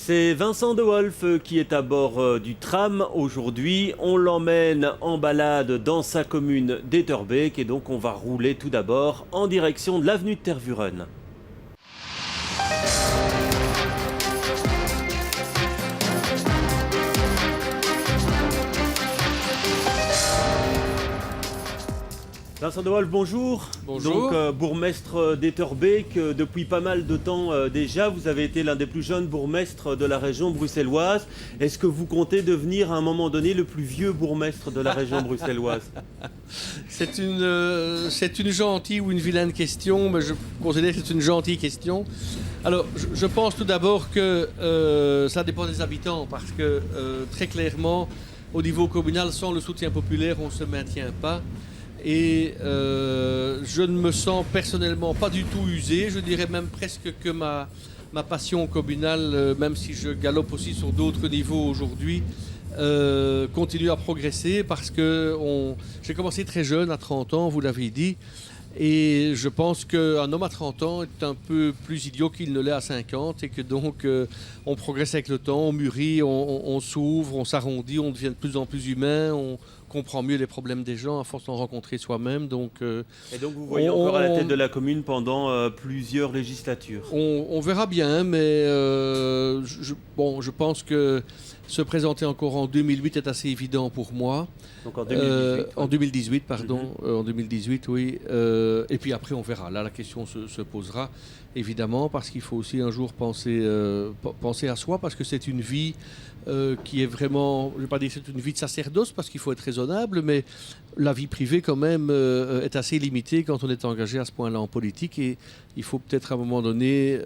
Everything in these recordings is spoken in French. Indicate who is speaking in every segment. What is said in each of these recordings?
Speaker 1: C'est Vincent de Wolf qui est à bord du tram aujourd'hui. On l'emmène en balade dans sa commune d'Etterbeek et donc on va rouler tout d'abord en direction de l'avenue de Tervuren. Vincent de Wolf, bonjour.
Speaker 2: Bonjour.
Speaker 1: Donc, bourgmestre d'Etterbeek, depuis pas mal de temps déjà, vous avez été l'un des plus jeunes bourgmestres de la région bruxelloise. Est-ce que vous comptez devenir à un moment donné le plus vieux bourgmestre de la région bruxelloise?
Speaker 2: C'est une gentille ou une vilaine question, mais je considère que c'est une gentille question. Alors, je pense tout d'abord que ça dépend des habitants, parce que très clairement, au niveau communal, sans le soutien populaire, on ne se maintient pas. Et je ne me sens personnellement pas du tout usé. Je dirais même presque que ma passion communale, même si je galope aussi sur d'autres niveaux aujourd'hui, continue à progresser parce que j'ai commencé très jeune, à 30 ans, vous l'avez dit. Et je pense qu'un homme à 30 ans est un peu plus idiot qu'il ne l'est à 50 et que donc on progresse avec le temps, on mûrit, on s'ouvre, on s'arrondit, on devient de plus en plus humain, on comprend mieux les problèmes des gens à force d'en rencontrer soi-même.
Speaker 1: Et donc vous voyez encore à la tête de la commune pendant plusieurs législatures.
Speaker 2: On verra bien, mais je pense que se présenter encore en 2008 est assez évident pour moi.
Speaker 1: Donc en 2018.
Speaker 2: En 2018, pardon. En 2018, oui. Et puis après, on verra. Là, la question se posera, évidemment, parce qu'il faut aussi un jour penser à soi, parce que c'est une vie qui est vraiment, je ne vais pas dire que c'est une vie de sacerdoce, parce qu'il faut être raisonnable, mais la vie privée, quand même, est assez limitée quand on est engagé à ce point-là en politique. Et il faut peut-être à un moment donné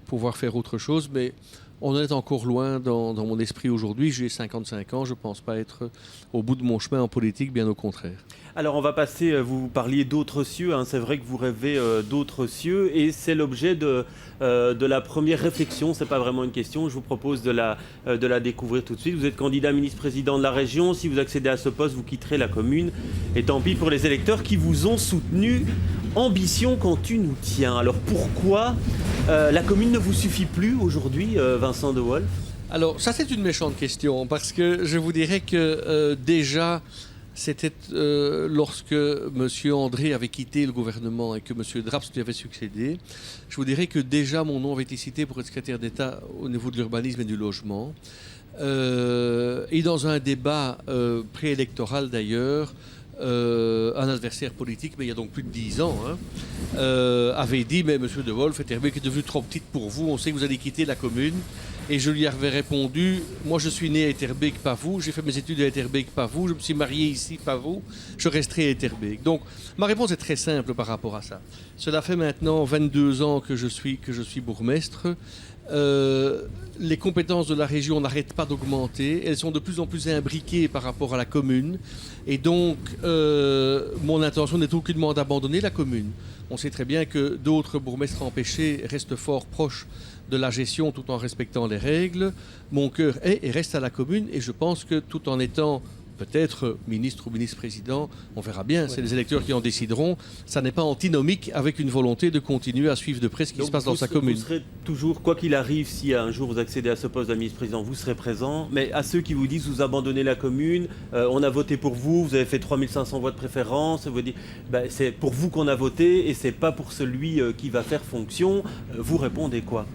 Speaker 2: pouvoir faire autre chose, mais on en est encore loin dans mon esprit aujourd'hui. J'ai 55 ans, je ne pense pas être au bout de mon chemin en politique, bien au contraire.
Speaker 1: Alors on va passer, vous parliez d'autres cieux, hein, c'est vrai que vous rêvez d'autres cieux et c'est l'objet de la première réflexion, c'est pas vraiment une question, je vous propose de la découvrir tout de suite. Vous êtes candidat ministre-président de la région, si vous accédez à ce poste, vous quitterez la commune et tant pis pour les électeurs qui vous ont soutenu. Ambition quand tu nous tiens. Alors pourquoi la commune ne vous suffit plus aujourd'hui, Vincent de Wolf?
Speaker 2: Alors ça c'est une méchante question parce que je vous dirais que déjà c'était lorsque M. André avait quitté le gouvernement et que M. Draps lui avait succédé. Je vous dirais que déjà mon nom avait été cité pour être secrétaire d'État au niveau de l'urbanisme et du logement. Et dans un débat préélectoral d'ailleurs, un adversaire politique, mais il y a donc plus de 10 ans, avait dit « Mais M. de Wolf, Etterbeek est devenu trop petite pour vous, on sait que vous allez quitter la commune. » Et je lui avais répondu « Moi, je suis né à Etterbeek, pas vous. J'ai fait mes études à Etterbeek, pas vous. Je me suis marié ici, pas vous. Je resterai à Etterbeek. » Donc, ma réponse est très simple par rapport à ça. Cela fait maintenant 22 ans que je suis bourgmestre. Les compétences de la région n'arrêtent pas d'augmenter. Elles sont de plus en plus imbriquées par rapport à la commune. Et donc, mon intention n'est aucunement d'abandonner la commune. On sait très bien que d'autres bourgmestres empêchés restent fort proches de la gestion tout en respectant les règles. Mon cœur est et reste à la commune et je pense que tout en étant peut-être ministre ou ministre-président, on verra bien, c'est les électeurs qui en décideront. Ça n'est pas antinomique avec une volonté de continuer à suivre de près ce qui se passe dans sa commune.
Speaker 1: Vous serez toujours, quoi qu'il arrive, si un jour vous accédez à ce poste de ministre-président, vous serez présent. Mais à ceux qui vous disent vous abandonnez la commune, on a voté pour vous, vous avez fait 3500 voix de préférence, vous dites c'est pour vous qu'on a voté et c'est pas pour celui qui va faire fonction. Vous répondez quoi?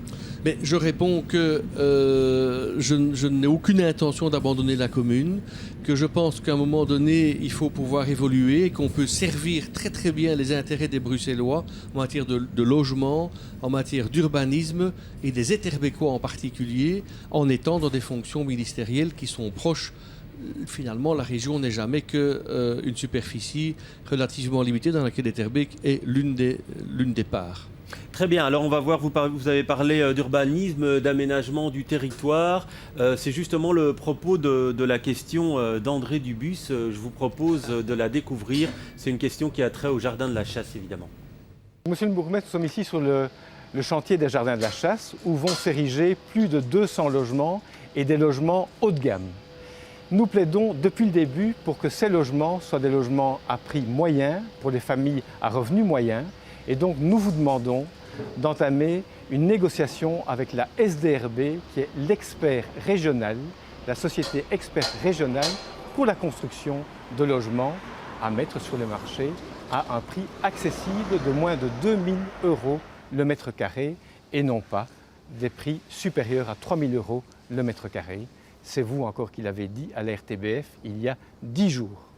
Speaker 2: Mais je réponds que je n'ai aucune intention d'abandonner la commune, que je pense qu'à un moment donné, il faut pouvoir évoluer, qu'on peut servir très très bien les intérêts des Bruxellois en matière de logement, en matière d'urbanisme et des Etterbeekois en particulier, en étant dans des fonctions ministérielles qui sont proches. Finalement, la région n'est jamais qu'une superficie relativement limitée dans laquelle Etterbeek est l'une des parts.
Speaker 1: Très bien, alors on va voir, vous avez parlé d'urbanisme, d'aménagement du territoire. C'est justement le propos de la question d'André Dubus. Je vous propose de la découvrir. C'est une question qui a trait au jardin de la chasse, évidemment.
Speaker 3: Monsieur le bourgmestre, nous sommes ici sur le chantier des jardins de la chasse où vont s'ériger plus de 200 logements et des logements haut de gamme. Nous plaidons depuis le début pour que ces logements soient des logements à prix moyen pour les familles à revenus moyens. Et donc nous vous demandons d'entamer une négociation avec la SDRB, qui est l'expert régional, la société expert régionale pour la construction de logements à mettre sur le marché à un prix accessible de moins de 2 000 € le mètre carré et non pas des prix supérieurs à 3 000 € le mètre carré. C'est vous encore qui l'avez dit à la RTBF il y a 10 jours.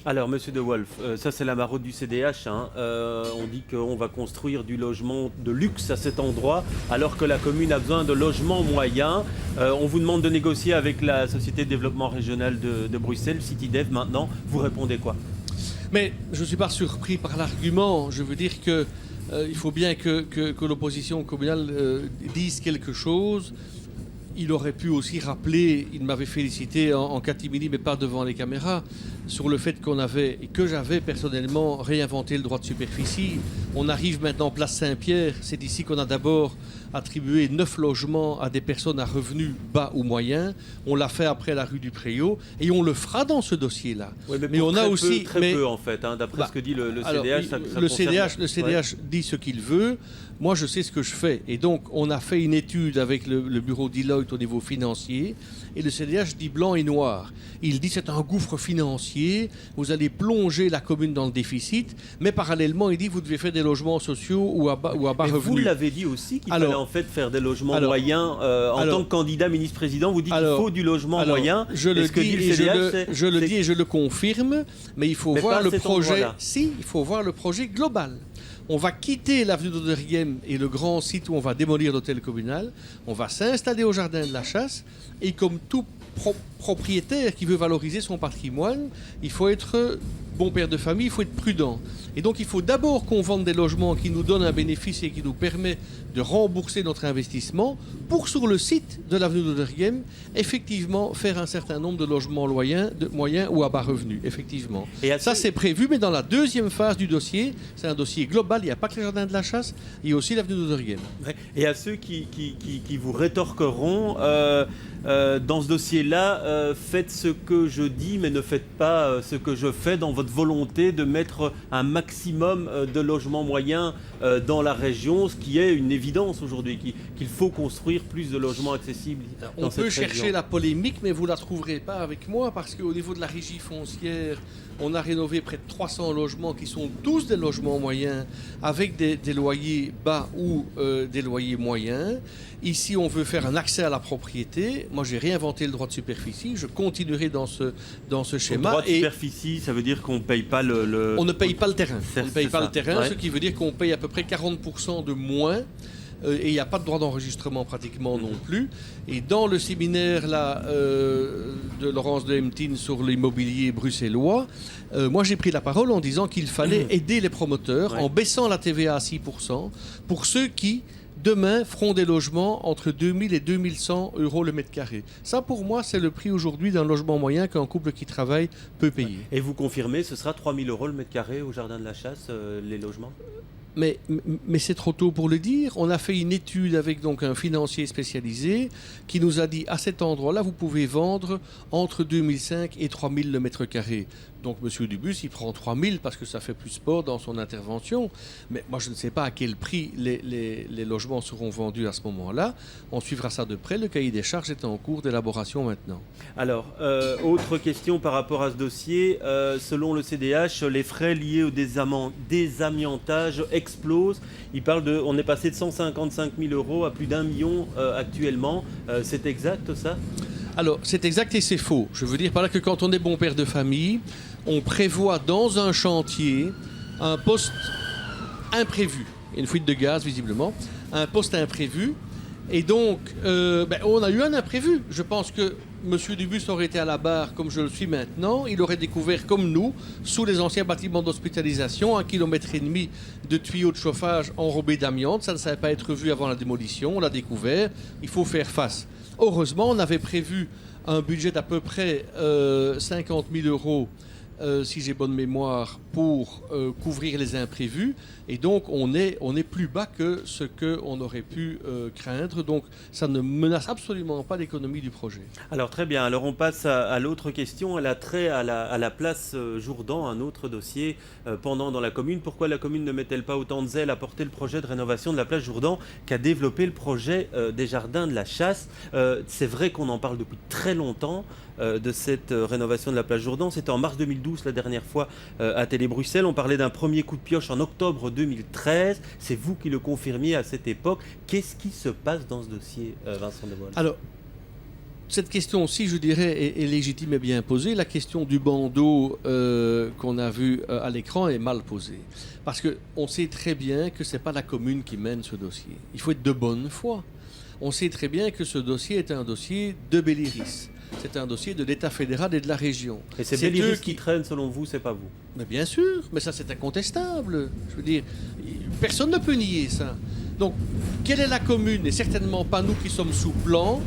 Speaker 1: Alors, Monsieur De Wolf, ça c'est la maraude du CDH. On dit qu'on va construire du logement de luxe à cet endroit, alors que la commune a besoin de logements moyens. On vous demande de négocier avec la Société de développement régional de Bruxelles, CityDev maintenant. Vous répondez quoi?
Speaker 2: Mais je ne suis pas surpris par l'argument. Je veux dire que il faut bien que l'opposition communale dise quelque chose. Il aurait pu aussi rappeler, il m'avait félicité en catimini, mais pas devant les caméras, sur le fait que j'avais personnellement réinventé le droit de superficie. On arrive maintenant place Saint-Pierre, c'est ici qu'on a d'abord attribué 9 logements à des personnes à revenus bas ou moyens. On l'a fait après la rue du Préau et on le fera dans ce dossier-là.
Speaker 1: Oui, mais on a aussi très peu en fait, d'après ce que dit le CDH.
Speaker 2: Le CDH dit ce qu'il veut. Moi, je sais ce que je fais. Et donc, on a fait une étude avec le bureau Deloitte au niveau financier. Et le CDH dit blanc et noir. Il dit c'est un gouffre financier. Vous allez plonger la commune dans le déficit. Mais parallèlement, il dit vous devez faire des logements sociaux ou à bas revenus.
Speaker 1: Vous l'avez dit aussi qu'il fallait en fait faire des logements moyens. En tant que candidat ministre-président, vous dites qu'il faut du logement moyen.
Speaker 2: Je le dis et je le confirme. Mais il faut voir le projet. Si, il faut voir le projet global. On va quitter l'avenue d'Oderghem et le grand site où on va démolir l'hôtel communal. On va s'installer au jardin de la Chasse. Et comme tout propriétaire qui veut valoriser son patrimoine, il faut être bon père de famille, il faut être prudent. Et donc il faut d'abord qu'on vende des logements qui nous donnent un bénéfice et qui nous permet de rembourser notre investissement pour, sur le site de l'avenue d'Oderghem, effectivement faire un certain nombre de logements moyens ou à bas revenus, effectivement. Et ça c'est prévu, mais dans la deuxième phase du dossier, c'est un dossier global, il n'y a pas que le jardin de la Chasse, il y a aussi l'avenue d'Oderghem.
Speaker 1: Et à ceux qui vous rétorqueront, dans ce dossier-là, faites ce que je dis, mais ne faites pas ce que je fais dans votre volonté de mettre un maximum de logements moyens dans la région, ce qui est une évidence aujourd'hui, qu'il faut construire plus de logements accessibles dans cette région. On peut
Speaker 2: chercher la polémique, mais vous ne la trouverez pas avec moi, parce qu'au niveau de la régie foncière, on a rénové près de 300 logements qui sont tous des logements moyens, avec des loyers bas ou des loyers moyens. Ici, on veut faire un accès à la propriété. Moi, j'ai réinventé le droit de superficie. Je continuerai dans ce schéma.
Speaker 1: Le droit de superficie, ça veut dire qu'on ne paye pas le...
Speaker 2: On ne paye pas le terrain. On ne paye pas le terrain,
Speaker 1: ouais.
Speaker 2: Ce qui veut dire qu'on paye à peu près 40% de moins. Et il n'y a pas de droit d'enregistrement pratiquement non plus. Et dans le séminaire là, de Laurence de Hemtine sur l'immobilier bruxellois, moi j'ai pris la parole en disant qu'il fallait aider les promoteurs en baissant la TVA à 6% pour ceux qui demain feront des logements entre 2000 et 2100 € le mètre carré. Ça pour moi c'est le prix aujourd'hui d'un logement moyen qu'un couple qui travaille peut payer.
Speaker 1: Et vous confirmez, ce sera 3000 € le mètre carré au jardin de la Chasse, les logements ?
Speaker 2: Mais c'est trop tôt pour le dire. On a fait une étude avec donc un financier spécialisé qui nous a dit à cet endroit-là, vous pouvez vendre entre 2005 et 3000 le mètre carré. Donc M. Dubus, il prend 3000 parce que ça fait plus sport dans son intervention. Mais moi, je ne sais pas à quel prix les logements seront vendus à ce moment-là. On suivra ça de près. Le cahier des charges est en cours d'élaboration maintenant.
Speaker 1: Alors, autre question par rapport à ce dossier. Selon le CDH, les frais liés au désamiantage explosent. Il parle on est passé de 155 000 € à plus d'1 million actuellement. C'est exact ça ?
Speaker 2: Alors, c'est exact et c'est faux. Je veux dire par là que quand on est bon père de famille, on prévoit dans un chantier un poste imprévu. Il y a une fuite de gaz, visiblement. Un poste imprévu. Et donc, on a eu un imprévu. Je pense que M. Dubus aurait été à la barre comme je le suis maintenant. Il aurait découvert, comme nous, sous les anciens bâtiments d'hospitalisation, 1,5 km de tuyaux de chauffage enrobés d'amiante. Ça ne savait pas être vu avant la démolition. On l'a découvert. Il faut faire face. Heureusement, on avait prévu un budget d'à peu près 50 000 € si j'ai bonne mémoire, pour couvrir les imprévus. Et donc, on est plus bas que ce qu'on aurait pu craindre. Donc, ça ne menace absolument pas l'économie du projet.
Speaker 1: Alors très bien, alors on passe à l'autre question. Elle a trait à la place Jourdan, un autre dossier pendant dans la commune. Pourquoi la commune ne met-elle pas autant de zèle à porter le projet de rénovation de la place Jourdan qu'à développer le projet des jardins de la chasse? C'est vrai qu'on en parle depuis très longtemps de cette rénovation de la place Jourdan. C'était en mars 2012 la dernière fois à Télé Bruxelles. On parlait d'un premier coup de pioche en octobre 2013. C'est vous qui le confirmiez à cette époque. Qu'est-ce qui se passe dans ce dossier, Vincent Devolle?
Speaker 2: Alors, cette question-ci, je dirais, est légitime et bien posée. La question du bandeau qu'on a vu à l'écran est mal posée. Parce qu'on sait très bien que ce n'est pas la commune qui mène ce dossier. Il faut être de bonne foi. On sait très bien que ce dossier est un dossier de Belliris. C'est un dossier de l'État fédéral et de la région.
Speaker 1: Et c'est Belliris qui traîne, selon vous, c'est pas vous?
Speaker 2: Mais bien sûr, mais ça c'est incontestable. Je veux dire, personne ne peut nier ça. Donc, quelle est la commune, et certainement pas nous qui sommes sous plan,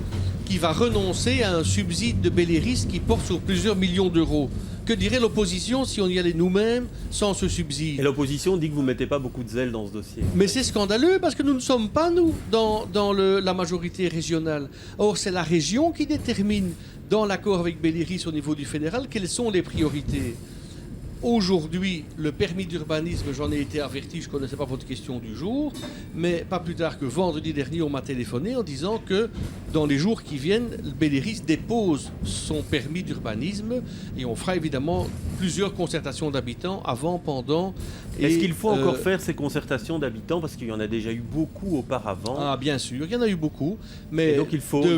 Speaker 2: qui va renoncer à un subside de Belliris qui porte sur plusieurs millions d'euros? Que dirait l'opposition si on y allait nous-mêmes sans ce subside?
Speaker 1: Et l'opposition dit que vous ne mettez pas beaucoup de zèle dans ce dossier.
Speaker 2: Mais c'est scandaleux parce que nous ne sommes pas, nous, dans la majorité régionale. Or, c'est la région qui détermine, dans l'accord avec Belliris au niveau du fédéral, quelles sont les priorités. Aujourd'hui, le permis d'urbanisme, j'en ai été averti, je ne connaissais pas votre question du jour, mais pas plus tard que vendredi dernier, on m'a téléphoné en disant que dans les jours qui viennent, Belliris dépose son permis d'urbanisme et on fera évidemment plusieurs concertations d'habitants avant, pendant.
Speaker 1: Est-ce qu'il faut encore faire ces concertations d'habitants? Parce qu'il y en a déjà eu beaucoup auparavant.
Speaker 2: Ah, bien sûr, il y en a eu beaucoup. Mais
Speaker 1: et donc il faut,
Speaker 2: de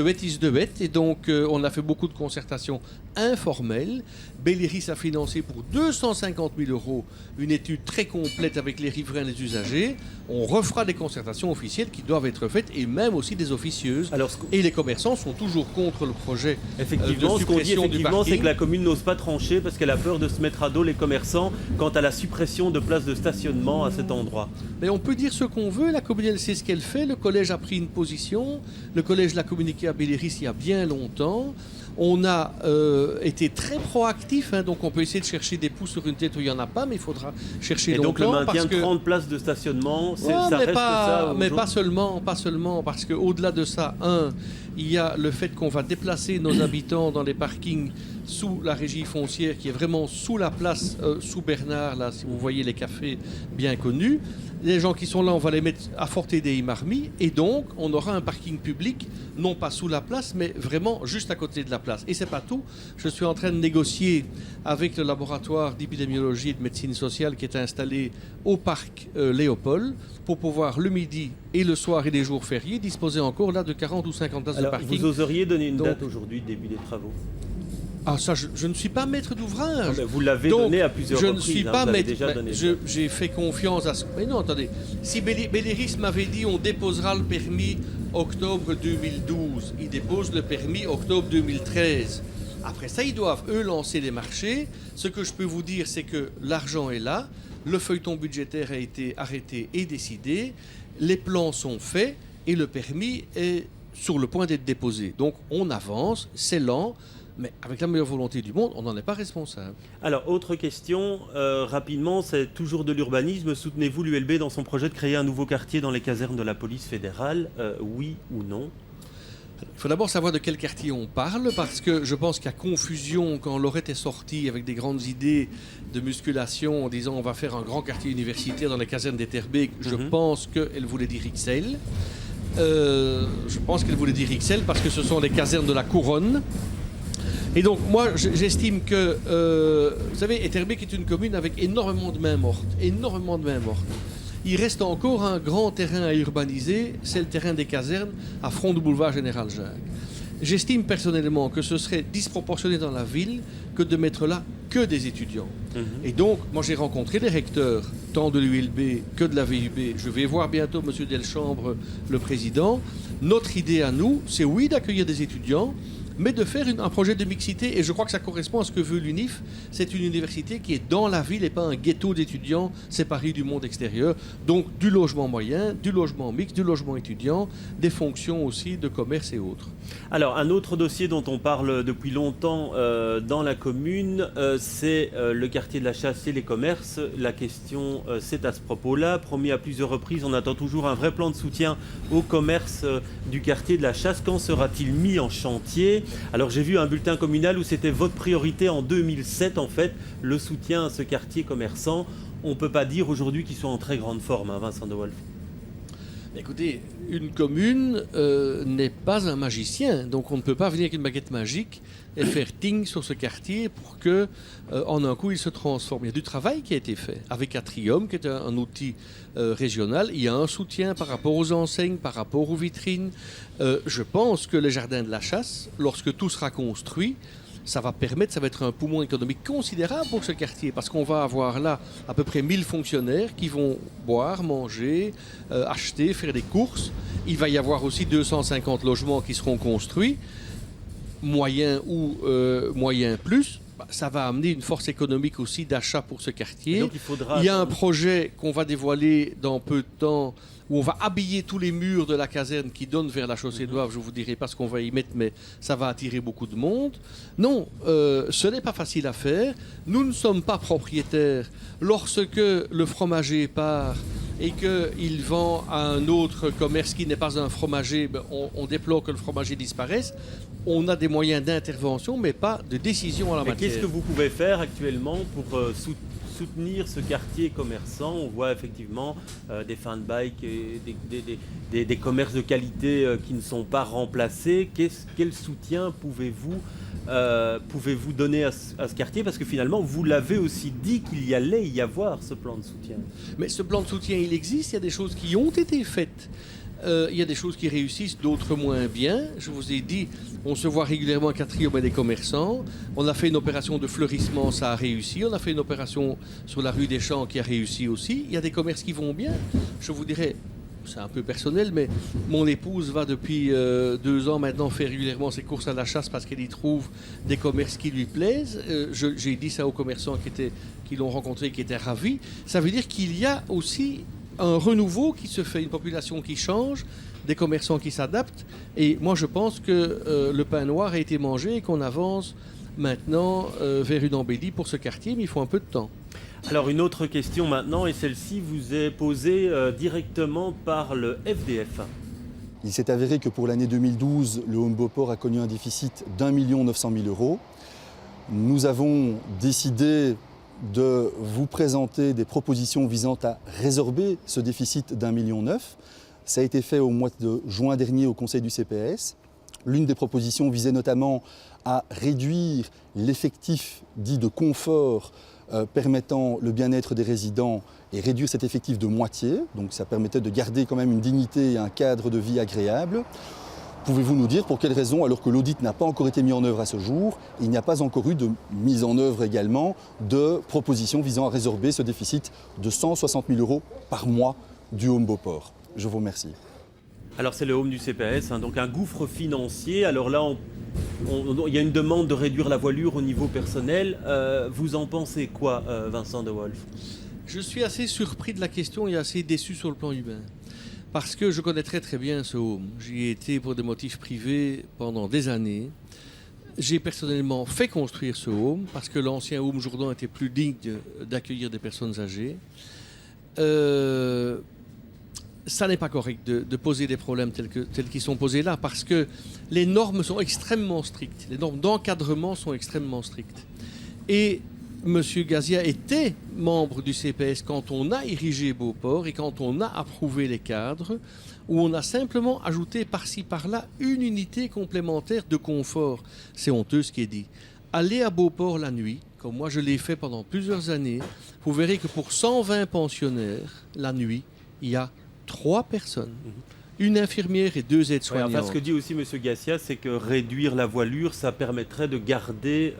Speaker 2: wet is de wet. Et donc on a fait beaucoup de concertations informelles. Belliris a financé pour 250 000 € une étude très complète avec les riverains et les usagers. On refera des concertations officielles qui doivent être faites et même aussi des officieuses. Et les commerçants sont toujours contre le projet.
Speaker 1: Effectivement, ce qu'on dit effectivement, c'est que la commune n'ose pas trancher parce qu'elle a peur de se mettre à dos les commerçants quant à la suppression de places de stationnement à cet endroit.
Speaker 2: Mais on peut dire ce qu'on veut, la commune elle sait ce qu'elle fait, le collège a pris une position, le collège l'a communiqué à Belliris il y a bien longtemps. On a été très proactif, hein, donc on peut essayer de chercher des poux sur une tête où il n'y en a pas, mais il faudra chercher longtemps.
Speaker 1: Et donc le maintien de 30 places de stationnement, ça reste ça?
Speaker 2: Mais pas seulement, parce qu'au-delà de ça, il y a le fait qu'on va déplacer nos habitants dans les parkings sous la régie foncière, qui est vraiment sous la place, sous Bernard, là, si vous voyez les cafés bien connus. Les gens qui sont là, on va les mettre à Forte Dei Marmi, et donc on aura un parking public, non pas sous la place, mais vraiment juste à côté de la place. Et c'est pas tout. Je suis en train de négocier avec le laboratoire d'épidémiologie et de médecine sociale qui est installé au parc Léopold pour pouvoir le midi et le soir et les jours fériés disposer encore là de 40 ou 50 places de parking.
Speaker 1: Vous oseriez donner une date aujourd'hui, début des travaux?
Speaker 2: Ah, ça, je ne suis pas maître d'ouvrage.
Speaker 1: Vous l'avez donné à plusieurs reprises.
Speaker 2: Je ne suis pas maître.
Speaker 1: Donné
Speaker 2: j'ai fait confiance à ce. Mais non, attendez. Si Belliris m'avait dit on déposera le permis octobre 2012, ils déposent le permis octobre 2013. Après ça, ils doivent, eux, lancer les marchés. Ce que je peux vous dire, c'est que l'argent est là. Le feuilleton budgétaire a été arrêté et décidé. Les plans sont faits et le permis est sur le point d'être déposé. Donc, on avance, c'est lent. Mais avec la meilleure volonté du monde, on n'en est pas responsable.
Speaker 1: Alors, autre question, rapidement, c'est toujours de l'urbanisme. Soutenez-vous l'ULB dans son projet de créer un nouveau quartier dans les casernes de la police fédérale? Oui ou non?
Speaker 2: Il faut d'abord savoir de quel quartier on parle, parce que je pense qu'il y a confusion quand Laurette est sortie avec des grandes idées de musculation en disant on va faire un grand quartier universitaire dans les casernes d'Etterbeek. Je pense qu'elle voulait dire XL. Je pense qu'elle voulait dire XL parce que ce sont les casernes de la Couronne. Et donc, moi, j'estime que, vous savez, Etterbeek est une commune avec énormément de mains mortes. Il reste encore un grand terrain à urbaniser, c'est le terrain des casernes à front du boulevard Général Jacques. J'estime personnellement que ce serait disproportionné dans la ville que de mettre là que des étudiants. Et donc, moi, j'ai rencontré les recteurs, tant de l'ULB que de la VUB. Je vais voir bientôt M. Delchambre, le président. Notre idée à nous, c'est oui d'accueillir des étudiants, mais de faire un projet de mixité. Et je crois que ça correspond à ce que veut l'UNIF. C'est une université qui est dans la ville et pas un ghetto d'étudiants séparés du monde extérieur. Donc du logement moyen, du logement mixte, du logement étudiant, des fonctions aussi de commerce et autres.
Speaker 1: Alors, un autre dossier dont on parle depuis longtemps dans la commune, c'est le quartier de la Chasse et les commerces. La question, c'est à ce propos-là. Promis à plusieurs reprises, on attend toujours un vrai plan de soutien au commerce du quartier de la Chasse. Quand sera-t-il mis en chantier? Alors, j'ai vu un bulletin communal où c'était votre priorité en 2007, en fait, le soutien à ce quartier commerçant. On ne peut pas dire aujourd'hui qu'ils sont en très grande forme, hein, Vincent De Wolf.
Speaker 2: Écoutez, une commune n'est pas un magicien, donc on ne peut pas venir avec une baguette magique et faire ting sur ce quartier pour que, en un coup, il se transforme. Il y a du travail qui a été fait avec Atrium, qui est un outil régional. Il y a un soutien par rapport aux enseignes, par rapport aux vitrines. Je pense que les jardins de la Chasse, lorsque tout sera construit, ça va être un poumon économique considérable pour ce quartier, parce qu'on va avoir là à peu près 1000 fonctionnaires qui vont boire, manger, acheter, faire des courses. Il va y avoir aussi 250 logements qui seront construits, moyens ou moyens plus. Ça va amener une force économique aussi d'achat pour ce quartier.
Speaker 1: Donc,
Speaker 2: il y a un projet qu'on va dévoiler dans peu de temps, où on va habiller tous les murs de la caserne qui donnent vers la chaussée d'Oivre. Je ne vous dirai pas ce qu'on va y mettre, mais ça va attirer beaucoup de monde. Non, ce n'est pas facile à faire. Nous ne sommes pas propriétaires. Lorsque le fromager part et qu'il vend à un autre commerce qui n'est pas un fromager, on déplore que le fromager disparaisse. On a des moyens d'intervention, mais pas de décision en la matière.
Speaker 1: Qu'est-ce que vous pouvez faire actuellement pour soutenir ce quartier commerçant? On voit effectivement des fun bike et des commerces de qualité qui ne sont pas remplacés. Quel soutien pouvez-vous donner à ce quartier? Parce que finalement, vous l'avez aussi dit qu'il y allait y avoir ce plan de soutien.
Speaker 2: Mais ce plan de soutien, il existe. Il y a des choses qui ont été faites. Il y a des choses qui réussissent, d'autres moins bien. Je vous ai dit, on se voit régulièrement à Atrium et des commerçants. On a fait une opération de fleurissement, ça a réussi. On a fait une opération sur la rue des Champs qui a réussi aussi. Il y a des commerces qui vont bien. Je vous dirais, c'est un peu personnel, mais mon épouse va depuis 2 ans maintenant faire régulièrement ses courses à la Chasse parce qu'elle y trouve des commerces qui lui plaisent. J'ai dit ça aux commerçants qui l'ont rencontré, qui étaient ravis. Ça veut dire qu'il y a aussi un renouveau qui se fait, une population qui change, des commerçants qui s'adaptent. Et moi, je pense que le pain noir a été mangé et qu'on avance maintenant vers une embellie pour ce quartier, mais il faut un peu de temps.
Speaker 1: Alors, une autre question maintenant, et celle-ci vous est posée directement par le FDF.
Speaker 4: Il s'est avéré que pour l'année 2012, le Home Beauport a connu un déficit d'1 900 000 €. Nous avons décidé de vous présenter des propositions visant à résorber ce déficit d'1,9 million. Ça a été fait au mois de juin dernier au Conseil du CPS. L'une des propositions visait notamment à réduire l'effectif dit de confort permettant le bien-être des résidents et réduire cet effectif de moitié. Donc ça permettait de garder quand même une dignité et un cadre de vie agréable. Pouvez-vous nous dire pour quelles raisons, alors que l'audit n'a pas encore été mis en œuvre à ce jour, il n'y a pas encore eu de mise en œuvre également de propositions visant à résorber ce déficit de 160 000 € par mois du Home Beauport? Je vous remercie.
Speaker 1: Alors c'est le home du CPS, hein, donc un gouffre financier. Alors là, il y a une demande de réduire la voilure au niveau personnel. Vous en pensez quoi, Vincent De Wolf?
Speaker 2: Je suis assez surpris de la question et assez déçu sur le plan humain. Parce que je connais très très bien ce home. J'y ai été pour des motifs privés pendant des années. J'ai personnellement fait construire ce home parce que l'ancien home Jourdan était plus digne d'accueillir des personnes âgées. Ça n'est pas correct de poser des problèmes tels qu'ils sont posés là parce que les normes sont extrêmement strictes. Les normes d'encadrement sont extrêmement strictes. Et M. Gazia était membre du CPS quand on a érigé Beauport et quand on a approuvé les cadres, où on a simplement ajouté par-ci par-là une unité complémentaire de confort. C'est honteux ce qui est dit. Allez à Beauport la nuit, comme moi je l'ai fait pendant plusieurs années, vous verrez que pour 120 pensionnaires, la nuit, il y a 3 personnes. Une infirmière et 2 aides-soignantes.
Speaker 1: Enfin, ce que dit aussi M. Gassia, c'est que réduire la voilure, ça permettrait de garder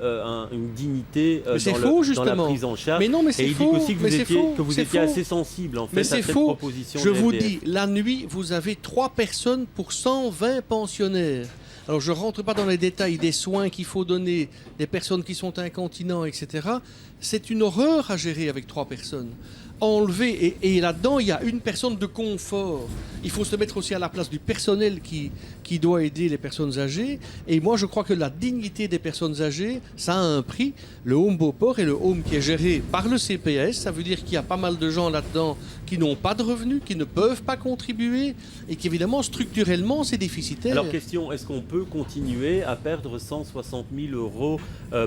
Speaker 1: une dignité dans la prise en charge.
Speaker 2: Mais non, mais c'est faux.
Speaker 1: Et il dit aussi que vous étiez assez sensible en fait, à cette proposition.
Speaker 2: Je vous dis, la nuit, vous avez 3 personnes pour 120 pensionnaires. Alors je ne rentre pas dans les détails des soins qu'il faut donner, des personnes qui sont incontinents, etc. C'est une horreur à gérer avec 3 personnes. Enlever, et là-dedans, il y a une personne de confort. Il faut se mettre aussi à la place du personnel qui doit aider les personnes âgées. Et moi, je crois que la dignité des personnes âgées, ça a un prix. Le Home Beauport est le home qui est géré par le CPS. Ça veut dire qu'il y a pas mal de gens là-dedans qui n'ont pas de revenus, qui ne peuvent pas contribuer et qu'évidemment, structurellement, c'est déficitaire.
Speaker 1: Alors question, est-ce qu'on peut continuer à perdre 160 000 euros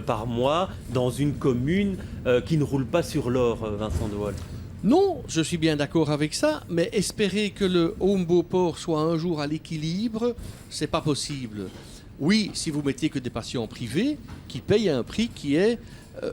Speaker 1: par mois dans une commune qui ne roule pas sur l'or, Vincent De Wolf?
Speaker 2: Non, je suis bien d'accord avec ça, mais espérer que le Home Beauport soit un jour à l'équilibre, c'est pas possible. Oui, si vous mettez que des patients privés qui payent un prix qui est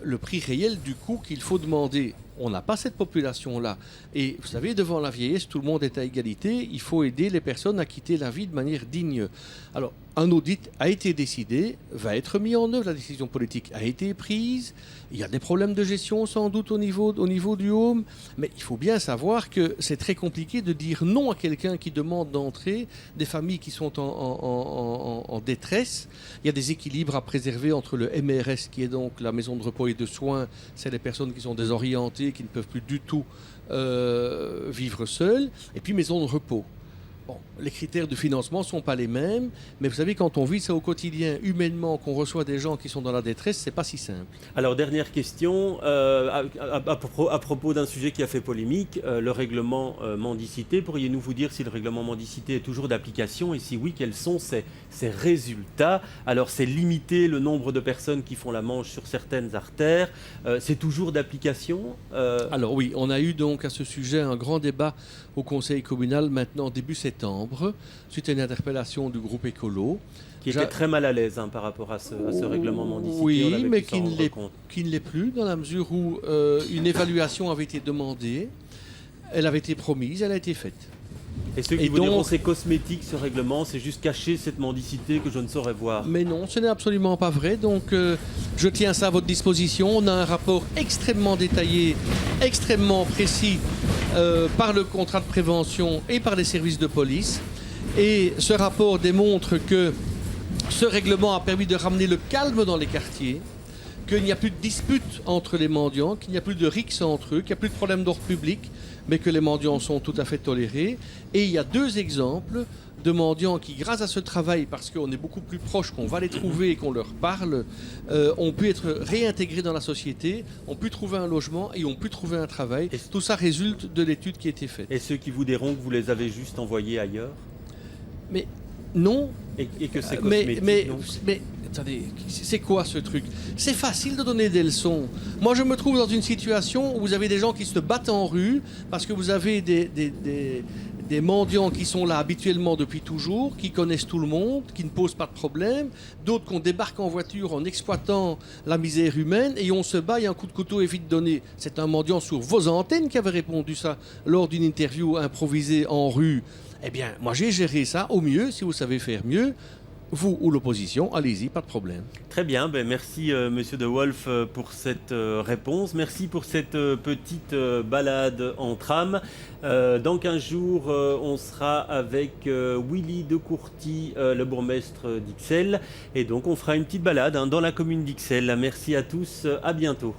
Speaker 2: le prix réel du coût qu'il faut demander. On n'a pas cette population-là. Et vous savez, devant la vieillesse, tout le monde est à égalité. Il faut aider les personnes à quitter la vie de manière digne. Alors, un audit a été décidé, va être mis en œuvre, la décision politique a été prise. Il y a des problèmes de gestion sans doute au niveau du home, mais il faut bien savoir que c'est très compliqué de dire non à quelqu'un qui demande d'entrer, des familles qui sont en détresse. Il y a des équilibres à préserver entre le MRS, qui est donc la maison de repos et de soins, c'est les personnes qui sont désorientées, qui ne peuvent plus du tout vivre seules, et puis maison de repos. Bon, les critères de financement ne sont pas les mêmes, mais vous savez, quand on vit ça au quotidien, humainement, qu'on reçoit des gens qui sont dans la détresse, c'est pas si simple.
Speaker 1: Alors, dernière question, à propos d'un sujet qui a fait polémique, le règlement mendicité. Pourriez-nous vous dire si le règlement mendicité est toujours d'application et si oui, quels sont ses résultats? Alors, c'est limiter le nombre de personnes qui font la manche sur certaines artères. C'est toujours d'application
Speaker 2: Alors oui, on a eu donc à ce sujet un grand débat au conseil communal maintenant début septembre, suite à une interpellation du groupe écolo.
Speaker 1: Qui était très mal à l'aise par rapport à ce règlement mendicité.
Speaker 2: Oui, mais qui ne l'est plus dans la mesure où une évaluation avait été demandée, elle avait été promise, elle a été faite.
Speaker 1: Et ceux qui vous diront c'est cosmétique ce règlement, c'est juste cacher cette mendicité que je ne saurais voir.
Speaker 2: Mais non, ce n'est absolument pas vrai. Donc je tiens ça à votre disposition. On a un rapport extrêmement détaillé, extrêmement précis par le contrat de prévention et par les services de police. Et ce rapport démontre que ce règlement a permis de ramener le calme dans les quartiers, qu'il n'y a plus de disputes entre les mendiants, qu'il n'y a plus de rixes entre eux, qu'il n'y a plus de problèmes d'ordre public, mais que les mendiants sont tout à fait tolérés. Et il y a 2 exemples de mendiants qui, grâce à ce travail, parce qu'on est beaucoup plus proche, qu'on va les trouver et qu'on leur parle, ont pu être réintégrés dans la société, ont pu trouver un logement et ont pu trouver un travail. Et tout ça résulte de l'étude qui a été faite.
Speaker 1: Et ceux qui vous diront que vous les avez juste envoyés ailleurs?
Speaker 2: Mais non.
Speaker 1: Et que c'est cosmétique,
Speaker 2: mais attendez, c'est quoi ce truc? C'est facile de donner des leçons. Moi, je me trouve dans une situation où vous avez des gens qui se battent en rue parce que vous avez des mendiants qui sont là habituellement depuis toujours, qui connaissent tout le monde, qui ne posent pas de problème, d'autres qu'on débarque en voiture en exploitant la misère humaine et on se bat et un coup de couteau est vite donné. C'est un mendiant sur vos antennes qui avait répondu ça lors d'une interview improvisée en rue. Eh bien, moi j'ai géré ça au mieux, si vous savez faire mieux. Vous ou l'opposition, allez-y, pas de problème.
Speaker 1: Très bien, merci Monsieur De Wolf pour cette réponse. Merci pour cette petite balade en tram. Dans 15 jours, on sera avec Willy Decourty, le bourgmestre d'Ixelles. Et donc on fera une petite balade dans la commune d'Ixelles. Merci à tous, à bientôt.